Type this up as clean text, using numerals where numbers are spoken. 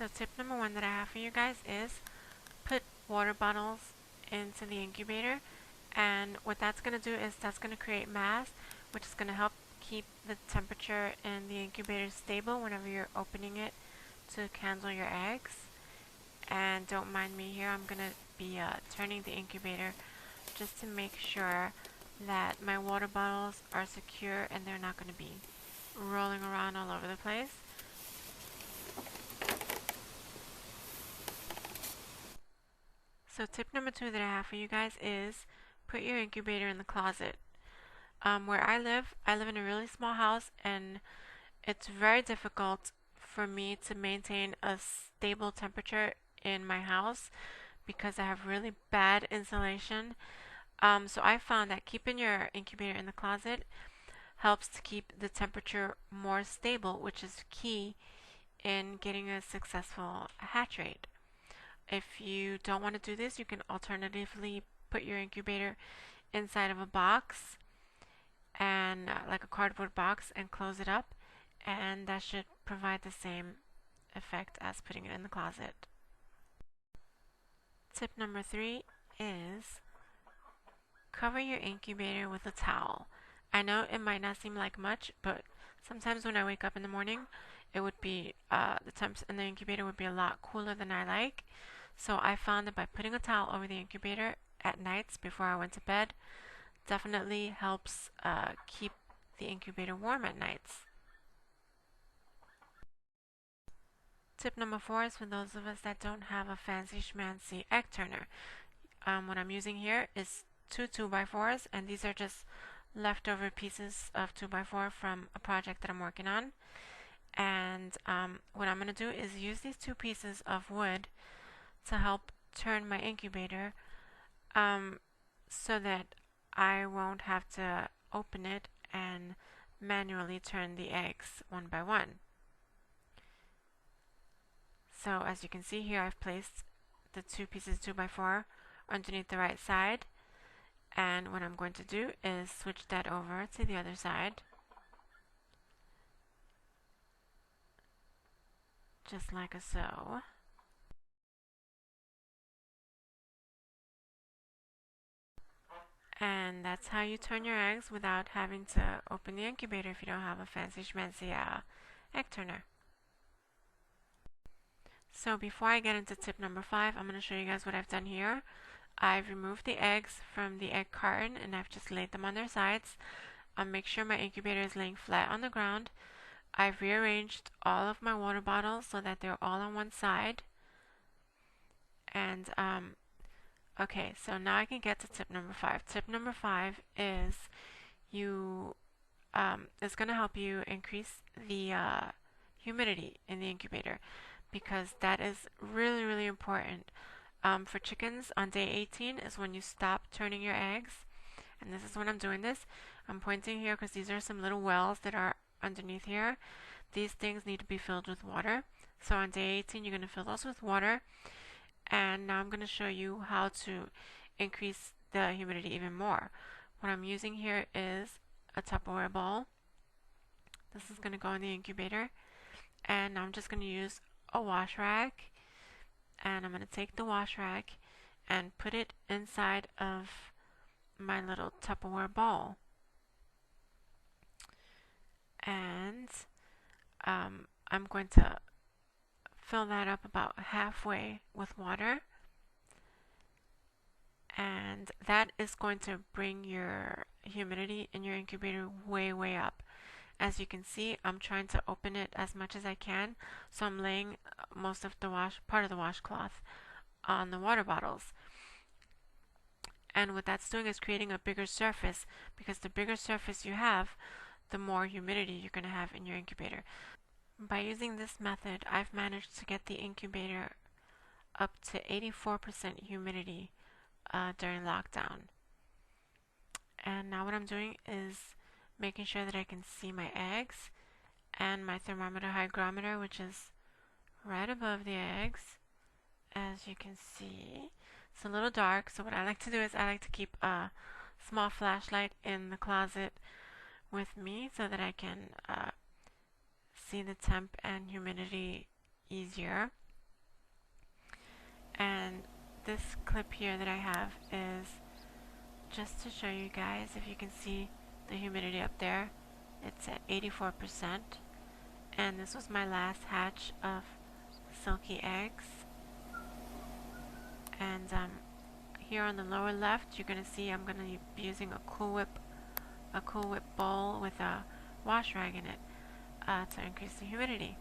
So tip number one that I have for you guys is put water bottles into the incubator, and what that's going to do is that's going to create mass, which is going to help keep the temperature in the incubator stable whenever you're opening it to handle your eggs. And don't mind me here, I'm going to be turning the incubator just to make sure that my water bottles are secure and they're not going to be rolling around all over the place. So tip number two that I have for you guys is put your incubator in the closet. Where I live in a really small house, and it's very difficult for me to maintain a stable temperature in my house because I have really bad insulation. So I found that keeping your incubator in the closet helps to keep the temperature more stable, which is key in getting a successful hatch rate. If you don't want to do this, you can alternatively put your incubator inside of a box, and like a cardboard box, and close it up, and that should provide the same effect as putting it in the closet. Tip number three is cover your incubator with a towel. I know it might not seem like much, but sometimes when I wake up in the morning, it would be the temps in the incubator would be a lot cooler than I like. So I found that by putting a towel over the incubator at nights before I went to bed definitely helps keep the incubator warm at nights. Tip number four is for those of us that don't have a fancy schmancy egg turner. What I'm using here is two 2x4s, and these are just leftover pieces of 2x4 from a project that I'm working on. And what I'm going to do is use these two pieces of wood to help turn my incubator so that I won't have to open it and manually turn the eggs one by one. So as you can see here, I've placed the two pieces 2x4 underneath the right side, and what I'm going to do is switch that over to the other side, just like so. And that's how you turn your eggs without having to open the incubator if you don't have a fancy schmancy egg turner. So before I get into tip number five, I'm going to show you guys what I've done here. I've removed the eggs from the egg carton and I've just laid them on their sides. I'll make sure my incubator is laying flat on the ground. I've rearranged all of my water bottles so that they're all on one side. And okay, so now I can get to tip number five. Tip number five is it's going to help you increase the humidity in the incubator, because that is really, really important. For chickens, on day 18 is when you stop turning your eggs, and this is when I'm doing this. I'm pointing here because these are some little wells that are underneath here. These things need to be filled with water. So on day 18, you're going to fill those with water. And now I'm going to show you how to increase the humidity even more. What I'm using here is a Tupperware bowl. This is going to go in the incubator. And I'm just going to use a wash rag. And I'm going to take the wash rag and put it inside of my little Tupperware bowl. And I'm going to fill that up about halfway with water, and that is going to bring your humidity in your incubator way, way up. As you can see, I'm trying to open it as much as I can, so I'm laying most of the part of the washcloth on the water bottles. And what that's doing is creating a bigger surface, because the bigger surface you have, the more humidity you're going to have in your incubator. By using this method, I've managed to get the incubator up to 84% humidity during lockdown. And now what I'm doing is making sure that I can see my eggs and my thermometer hygrometer, which is right above the eggs. As you can see, it's a little dark, so what I like to do is I like to keep a small flashlight in the closet with me so that I can see the temp and humidity easier. And this clip here that I have is just to show you guys, if you can see the humidity up there, it's at 84%. And this was my last hatch of silky eggs. And here on the lower left, you're going to see I'm going to be using a Cool Whip bowl with a wash rag in it to increase the humidity.